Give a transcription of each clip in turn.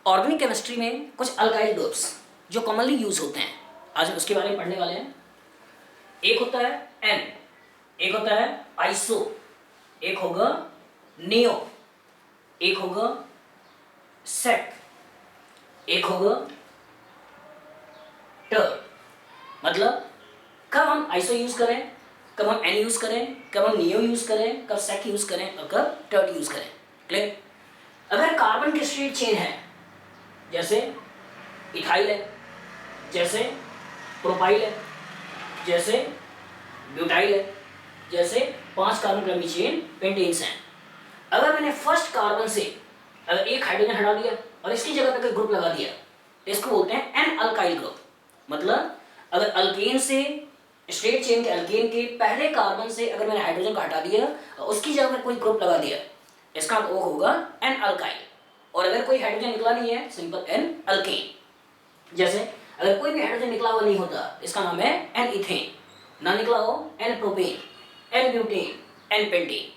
Organic chemistry में कुछ alkyl groups जो कॉमनली यूज होते हैं, आज हम उसके बारे में पढ़ने वाले हैं। एक होता है एन, एक होता है आइसो, एक होगा नियो, एक होगा सेक, एक होगा टर। मतलब कब हम आइसो यूज करें, कब हम एन यूज करें, कब हम नियो यूज करें, कब सेक यूज करें और कब टर्ट यूज करें। क्लियर? अगर कार्बन के स्ट्रेट चेन है, जैसे इथाइल है, जैसे प्रोपाइल है, जैसे ब्यूटाइल है, जैसे 5 कार्बन लंबी चेन पेंटेन्स हैं। अगर मैंने फर्स्ट कार्बन से अगर एक हाइड्रोजन हटा दिया और इसकी जगह पर ग्रुप लगा दिया तो इसको बोलते हैं एन अल्काइल ग्रुप। मतलब अगर अल्केन से स्ट्रेट चेन के अल्केन के पहले कार्बन से अगर मैंने हाइड्रोजन को हटा दिया और उसकी जगह पर कोई ग्रुप लगा दिया, इसका वो होगा एन अल्काइल। और अगर कोई हाइड्रोजन निकला नहीं है, सिंपल एन अल्केन। जैसे अगर कोई भी हाइड्रोजन निकला हुआ नहीं होता, इसका नाम है एन इथेन। ना निकला हो n propane, n butane, n pentane.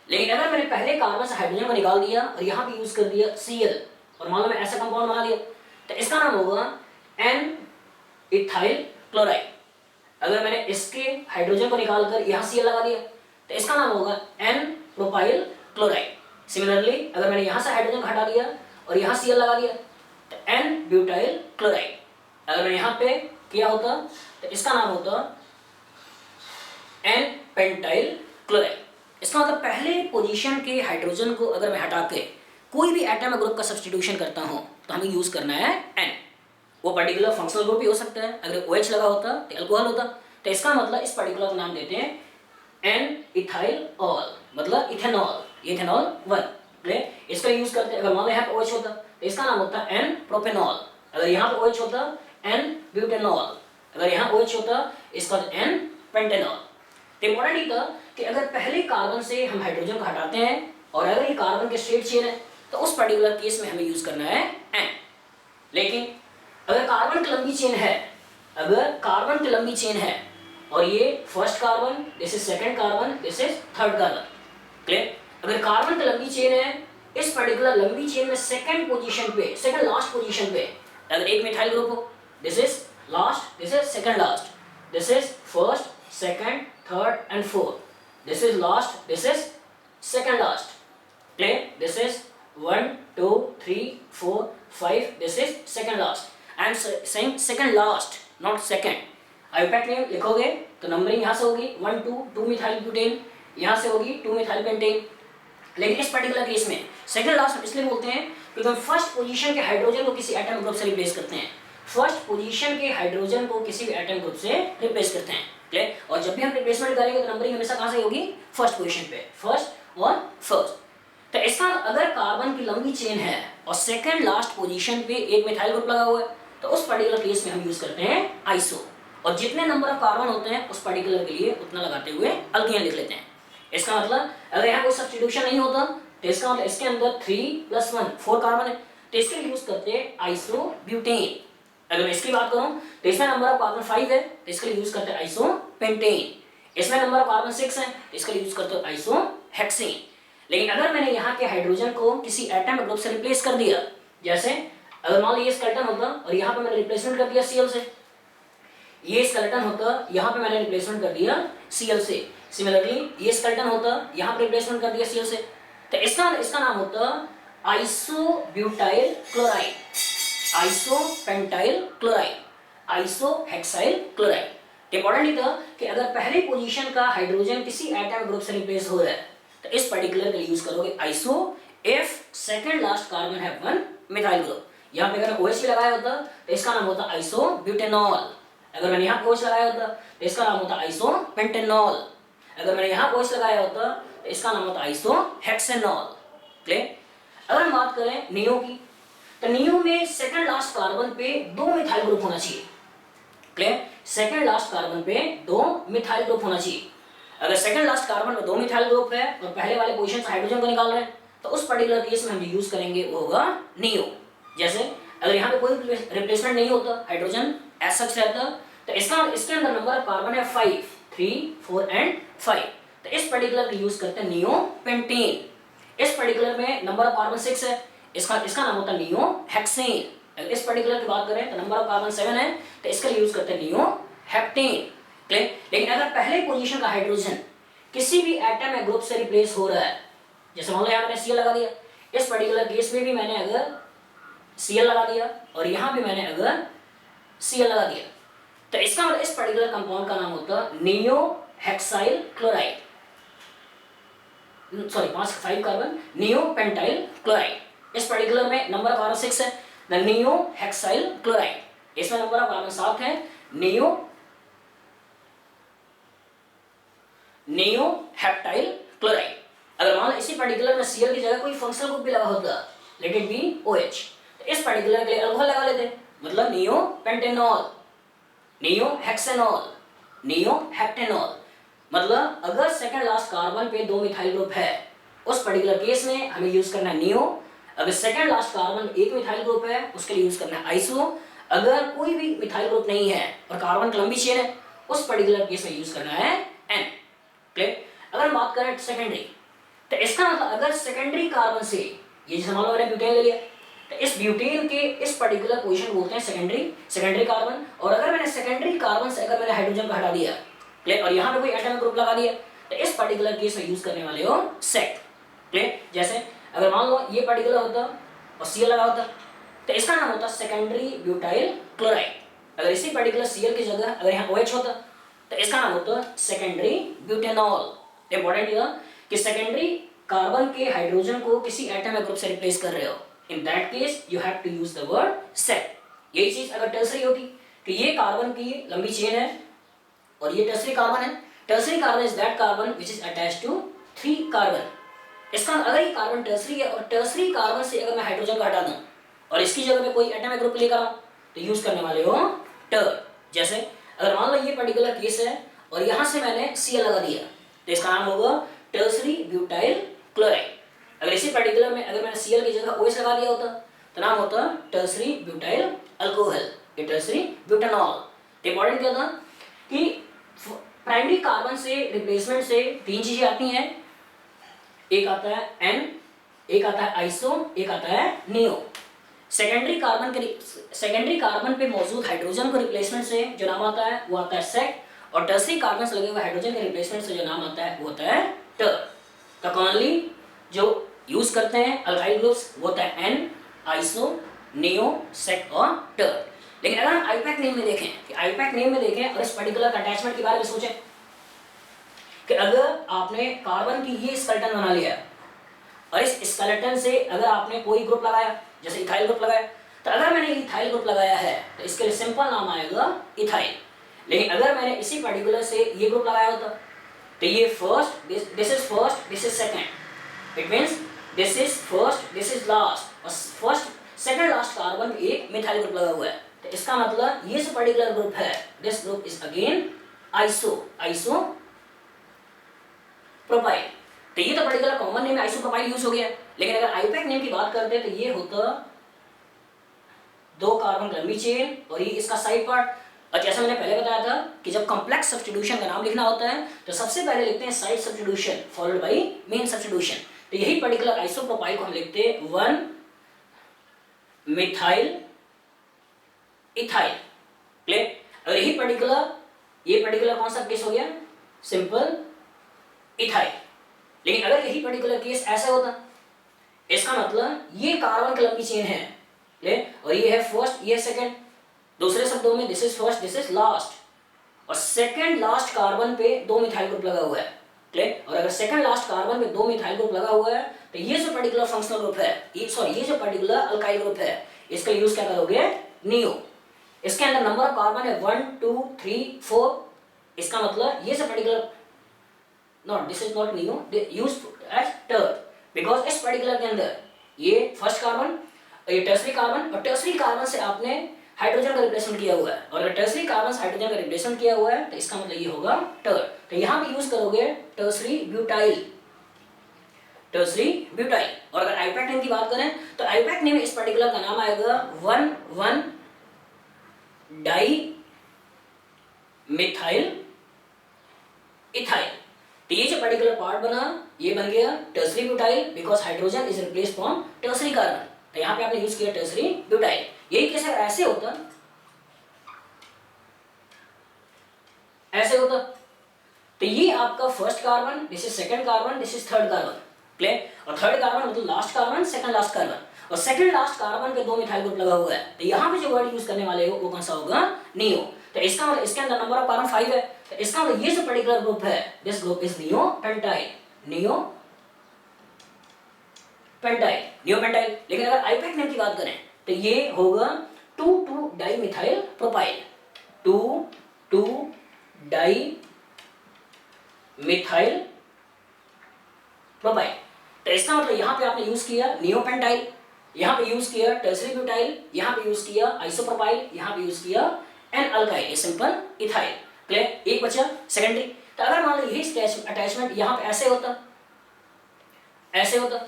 लेकिन अगर मैंने पहले कार्बन से हाइड्रोजन को निकाल दिया और यहाँ पे यूज कर दिया Cl और मान लो मैं ऐसा कंपाउंड बना दिया, तो इसका नाम होगा एन इथाइल क्लोराइड। अगर मैंने इसके हाइड्रोजन को निकालकर यहाँ Cl लगा दिया तो इसका नाम होगा एन प्रोपाइल क्लोराइड। सिमिलरली अगर मैंने यहाँ से हाइड्रोजन हटा दिया और यहाँ Cl लगा दिया तो एन ब्यूटाइल क्लोराइड। अगर मैंने यहाँ पे किया होता तो इसका नाम होता एन पेंटाइल क्लोराइड। इसका मतलब पहले पोजीशन के हाइड्रोजन को अगर मैं हटा के कोई भी एटम ग्रुप का सब्स्टिट्यूशन करता हूँ तो हमें यूज करना है एन। वो पर्टिकुलर फंक्शनल ग्रुप भी हो सकता है, अगर OH लगा होता तो अल्कोहल होता। तो इसका मतलब इस पर्टिकुलर का नाम देते हैं एन इथाइल ऑल, मतलब इथेनॉल, इथेनॉल 1। इसका यूज करते हैं। अगर मान लो यहाँ पे OH होता तो इसका नाम होता है एन प्रोपेनॉल। अगर यहाँ पे OH होता एन ब्यूटेनॉल, अगर यहाँ OH होता इसका एन पेंटेनॉल। तो इंपॉर्टेंट ये था कि अगर पहले कार्बन से हम हाइड्रोजन को हटाते हैं और अगर ये कार्बन के स्ट्रेट चेन है तो उस पर्टिकुलर केस में हमें यूज करना है एन। लेकिन अगर कार्बन की लंबी चेन है, अगर कार्बन की लंबी चेन है और ये first carbon, this is second carbon, this is third carbon. Clear? अगर कार्बन की लंबी चेन है, इस पर्टिकुलर लंबी चेन में सेकंड पोजीशन पे, सेकंड लास्ट पोजीशन पे अगर एक मिथाइल ग्रुप हो, this is last, this is second last, this is first, second, third and fourth, this is last, this is second last. Clear? This is 1 2 3 4 5, this is second last. I am saying second last, not second. IUPAC में लिखोगे तो numbering यहाँ से होगी 1 2 2 methyl butane, यहाँ से होगी 2 methyl pentane. लेकिन इस पर्टिकुलर केस में सेकंड लास्ट इसलिए बोलते हैं क्योंकि हम फर्स्ट पोजीशन के हाइड्रोजन को किसी एटम ग्रुप से रिप्लेस करते हैं। फर्स्ट पोजीशन के हाइड्रोजन को किसी भी एटम ग्रुप से रिप्लेस करते हैं। क्लियर? और जब भी हम रिप्लेसमेंट करेंगे तो नंबरिंग हमेशा कहाँ से होगी? फर्स्ट पोजीशन पे, फर्स्ट और फर्स्ट। तो इसका अगर कार्बन की लंबी चेन है और सेकंड लास्ट पोजीशन पे एक मिथाइल ग्रुप लगा हुआ है तो उस पर्टिकुलर केस में हम यूज करते हैं आइसो। और जितने नंबर ऑफ कार्बन होते हैं उस पर्टिकुलर के लिए उतना लगाते हुए अल्केन लिख लेते हैं। इसका मतलब अगर यहाँ कोई सब्स्टिट्यूशन नहीं होता तो इसका मतलब इसके अंदर 3 + 1 4 कार्बन है तो इसके लिए यूज करते हैं आइसो ब्यूटेन। अगर मैं इसकी बात करूं तो इसमें नंबर ऑफ कार्बन 5 है तो इसके लिए यूज करते हैं आइसो पेंटेन। इसमें नंबर ऑफ कार्बन 6 है तो इसके लिए यूज करते हैं आइसो हेक्सेन। लेकिन अगर मैंने यहाँ के हाइड्रोजन को किसी एटम ग्रुप से रिप्लेस कर दिया, जैसे अगर मान लो ये स्केलेटन होता और यहाँ पे मैंने रिप्लेसमेंट कर दिया Cl से, ये स्केलेटन होता यहाँ पे मैंने रिप्लेसमेंट कर दिया Cl से। सिमिलरली ये स्केलेटन होता यहाँ पे रिप्लेसमेंट कर दिया Cl से, तो इसका नाम होता iso butyl chloride, iso pentyl chloride, iso hexyl chloride. Important ये था कि अगर पहले पोजीशन का हाइड्रोजन किसी एटम ग्रुप से रिप्लेस हो रहा है तो इस पर्टिकुलर के लिए यूज करोगे iso if second last carbon है 1 मिथाइल ग्रुप। यहाँ पे अगर OH भी लगाया होता तो इसका नाम होता आइसो ब्यूटेनॉल। अगर मैंने यहाँ OH लगाया होता तो इसका नाम होता आइसो पेंटेनॉल। अगर मैंने यहाँ OH लगाया होता तो इसका नाम होता आइसो हेक्सेनॉल। क्लियर? अगर हम बात करें नियो की तो नियो में सेकंड लास्ट कार्बन पे 2 मिथाइल ग्रुप होना चाहिए। क्लियर? सेकंड लास्ट कार्बन पे 2 मिथाइल ग्रुप होना चाहिए। अगर सेकंड लास्ट कार्बन में 2 मिथाइल ग्रुप है और पहले वाले पोजीशन से हाइड्रोजन को निकाल रहे हैं तो उस पर्टिकुलर केस में हम यूज करेंगे वो होगा नियो। जैसे अगर यहाँ पे कोई रिप्लेसमेंट नहीं होता, हाइड्रोजन एज सच रहता तो इसके अंदर नंबर ऑफ कार्बन है 5, 3, 4 एंड 5। तो इस पर्टिकुलर को यूज करते हैं नियो पेंटेन। इस पर्टिकुलर में नंबर ऑफ कार्बन 6 है, इसका इसका नाम होता है नियो हेक्सेन। अगर इस पर्टिकुलर की बात करें तो नंबर ऑफ कार्बन 7 है, तो इसके लिए यूज करते हैं नियो हेप्टेन। क्लियर। लेकिन अगर पहले पोजीशन का हाइड्रोजन किसी भी एटम या ग्रुप से रिप्लेस हो रहा है, जैसे मान लो यहाँ मैंने Cl लगा दिया, इस पर्टिकुलर केस में भी मैंने अगर Cl लगा दिया और यहाँ भी मैंने अगर Cl लगा दिया, तो इसका मतलब इस पर्टिकुलर कंपाउंड का नाम होता है neo hexyl chloride, sorry 5 carbon neo pentyl chloride. इस पर्टिकुलर में नंबर ऑफ कार्बन 6 है, द नियो हेक्साइल क्लोराइड। इसमें नंबर ऑफ कार्बन 7 है, नियो हेप्टाइल क्लोराइड। अगर मान लो इसी पर्टिकुलर में Cl की जगह कोई फंक्शनल ग्रुप भी लगा होता, लेट इट बी OH, तो इस पर्टिकुलर के लिए अल्कोहल लगा लेते, मतलब neo pentanol, neo hexanol, neo heptanol. मतलब अगर सेकंड लास्ट कार्बन पे 2 मिथाइल ग्रुप है, उस पर्टिकुलर केस में हमें यूज करना है नियो। अगर second last carbon 1 methyl group है, उसके लिए यूज करना है आइसो। अगर कोई भी मिथाइल ग्रुप नहीं है और कार्बन की लंबी चेन है, उस पर्टिकुलर केस में यूज करना है N। क्लियर। अगर हम बात करें सेकेंडरी, तो इसका मतलब अगर सेकेंडरी कार्बन से, ये जैसे मान लो मैंने ब्यूटेन ले लिया, तो इस ब्यूटेन के इस पर्टिकुलर पोजीशन बोलते हैं सेकेंडरी कार्बन। और अगर मैंने सेकेंडरी कार्बन से अगर मैंने हाइड्रोजन को हटा दिया, क्लियर, और यहाँ पे कोई एटम ग्रुप लगा दिया, तो इस पर्टिकुलर केस में यूज करने वाले हो सेक। क्लियर। जैसे अगर मान लो ये पर्टिकुलर होता और Cl लगा होता, तो इसका नाम होता सेकेंडरी ब्यूटाइल क्लोराइड। अगर इसी पर्टिकुलर Cl की जगह अगर यहाँ OH होता, तो इसका नाम होता है सेकेंडरी ब्यूटेनॉल। इंपॉर्टेंट यह कि सेकेंडरी कार्बन के हाइड्रोजन को किसी एटम या ग्रुप से रिप्लेस कर रहे हो, in that case you have to use the word sake. यही चीज अगर टर्सरी होती कि ये कार्बन की लंबी चेन है और ये टर्सरी कार्बन है, tertiary carbon is that carbon which is attached to 3 carbon. इसका अगर ये कार्बन टर्सरी है और टर्सरी कार्बन से अगर मैं हाइड्रोजन को हटा दूं और इसकी जगह में कोई एटम या ग्रुप लेकर आऊं, तो यूज करने वाले हो टर। जैसे अगर मान लो ये पर्टिकुलर केस है और यहां से मैंने Cl लगा दिया, तो इसका नाम होगा टर्सरी ब्यूटाइल क्लोराइड। अगर इसी पर्टिकुलर में अगर मैंने Cl की जगह OH लगा दिया होता, तो नाम होता टर्सरी ब्यूटाइल अल्कोहल, ये टर्सरी ब्यूटानॉल। इंपॉर्टेंट क्या था कि प्राइमरी कार्बन से रिप्लेसमेंट से 3 चीजें आती हैं, एक आता है N, एक आता है आइसो, एक आता है नियो। सेकेंडरी कार्बन पे मौजूद हाइड्रोजन को रिप्लेसमेंट से जो नाम आता है वो आता है सेक, और टर्सरी कार्बन से लगे हुए हाइड्रोजन के रिप्लेसमेंट से जो नाम आता है वो होता है टर। तो कॉमनली जो यूज करते हैं अल्काइल ग्रुप्स वो होता है N, आइसो, नियो, सेक और टर। लेकिन अगर हम आईपैक नेम में देखें कि आईपैक नेम में देखें और इस पर्टिकुलर अटैचमेंट के बारे में सोचें कि अगर आपने कार्बन की ये स्केलेटन बना लिया और इस स्केलेटन से अगर आपने कोई ग्रुप लगाया, जैसे इथाइल ग्रुप लगाया, तो अगर मैंने इथाइल ग्रुप लगाया है तो इसके लिए सिंपल नाम आएगा इथाइल। लेकिन अगर मैंने इसी पर्टिकुलर से ये ग्रुप लगाया होता, तो ये first, this is second, it means this is first, this is last, और फर्स्ट सेकंड लास्ट कार्बन एक मिथाइल ग्रुप लगा हुआ है, तो इसका मतलब ये जो पर्टिकुलर ग्रुप है, this group is again iso propyl. तो ये तो particular common name isopropyl use हो गया। लेकिन अगर आईपैक नेम की बात करते हैं तो ये होता 2 कार्बन की लंबी चेन और ये इसका साइड पार्ट। और जैसा मैंने पहले बताया था कि जब कॉम्प्लेक्स सब्स्टिट्यूशन का नाम लिखना होता है तो सबसे पहले लिखते हैं side substitution followed by main substitution. तो यही पर्टिकुलर आइसोप्रोपाइल को हम लिखते हैं 1 मिथाइल इथाइल। क्लियर। अगर यही पर्टिकुलर कौन सा केस हो गया, सिंपल इथाइल। लेकिन अगर यही पर्टिकुलर केस ऐसा होता, इसका मतलब ये कार्बन की लंबी चेन है, ले, और ये है फर्स्ट, ये है सेकंड। दूसरे शब्दों में this is first, this is last, और सेकंड लास्ट कार्बन पे 2 मिथाइल ग्रुप लगा हुआ है। क्लियर। और अगर सेकंड लास्ट कार्बन पे 2 मिथाइल ग्रुप लगा हुआ है तो ये जो पर्टिकुलर फंक्शनल ग्रुप है, ये जो पर्टिकुलर अल्काइल ग्रुप है, इसका यूज क्या करोगे, नियो। इसके अंदर नंबर ऑफ कार्बन है 1 2 3 4। इसका मतलब ये जो particular not, this is not neo, use as tert, because इस पर्टिकुलर के अंदर ये फर्स्ट कार्बन, ये टर्सरी कार्बन, और टर्सरी कार्बन से आपने हाइड्रोजन का रिप्लेसमेंट किया हुआ है, और अगर टर्सरी कार्बन से हाइड्रोजन का रिप्लेसमेंट किया हुआ है तो इसका मतलब ये होगा टर। तो यहाँ पे यूज करोगे टर्सरी ब्यूटाइल। और अगर आईपैक नेम की बात करें तो आईपैक नेम इस पर्टिकुलर का नाम आएगा 1 डाई मिथाइल इथाइल। तो ये जो पर्टिकुलर पार्ट बना, ये बन गया tertiary butyl because hydrogen is replaced from tertiary carbon. तो यहाँ पे आपने यूज किया टर्सरी ब्यूटाइल। यही केस अगर ऐसे होता, ऐसे होता, तो ये आपका first carbon, this is second carbon, this is third carbon, clear. और थर्ड कार्बन मतलब last carbon, second last carbon, और सेकंड लास्ट कार्बन पे 2 मिथाइल ग्रुप लगा हुआ है, तो यहाँ पे जो वर्ड यूज करने वाले हो वो कौन सा होगा, नियो। तो इसका मतलब इसके अंदर नंबर ऑफ कार्बन 5 है, तो इसका मतलब ये जो पर्टिकुलर ग्रुप है, this group is neo pentyl, neo pentyl, neo pentyl. लेकिन अगर आईपैक नेम की बात करें तो ये होगा 2,2 dimethyl propyl, 2,2 di methyl propyl. तो इसका मतलब यहाँ पे आपने यूज किया नियोपेंटाइल, यहाँ पे यूज किया टर्सरी ब्यूटाइल, यहाँ पे यूज किया आइसोप्रोपाइल, यहाँ पे यूज किया एन अल्काइल, ये सिंपल इथाइल, क्लियर। एक बचा सेकेंडरी। तो अगर मान लो यही अटैचमेंट यहाँ पे ऐसे होता, ऐसे होता,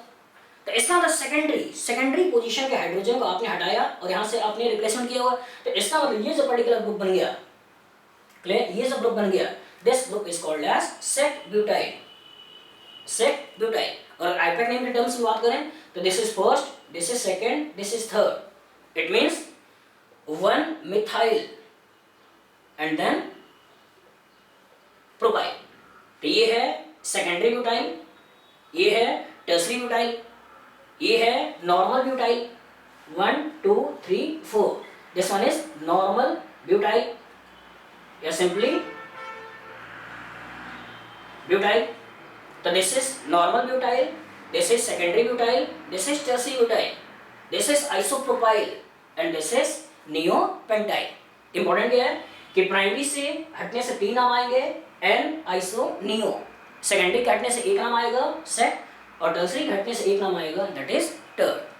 तो इसका मतलब सेकेंडरी पोजीशन के हाइड्रोजन को आपने हटाया और यहाँ से आपने रिप्लेसमेंट किया हुआ, तो इसका मतलब ये जो पर्टिकुलर ग्रुप बन गया, क्लियर, ये जो ग्रुप बन गया, this group is called as sec butyl, sec butyl. और आईपैक नेम के टर्म्स में बात करें तो this is first, this is second, this is third, it means 1 methyl and then propyl. तो ये है सेकेंडरी ब्यूटाइल, ये है टर्सरी ब्यूटाइल, ये है normal butyl, 1 2 3 4, this one is normal butyl या सिंपली ब्यूटाइल। तो this is normal butyl, this is secondary butyl, this is tertiary butyl, this is isopropyl and this is neopentyl. Important क्या है कि primary से हटने से 3 नाम आएंगे, एन आइसो नियो, सेकेंडरी के हटने से 1 नाम आएगा सेट, और टर्सरी के हटने से 1 नाम आएगा दैट इज टर्ड।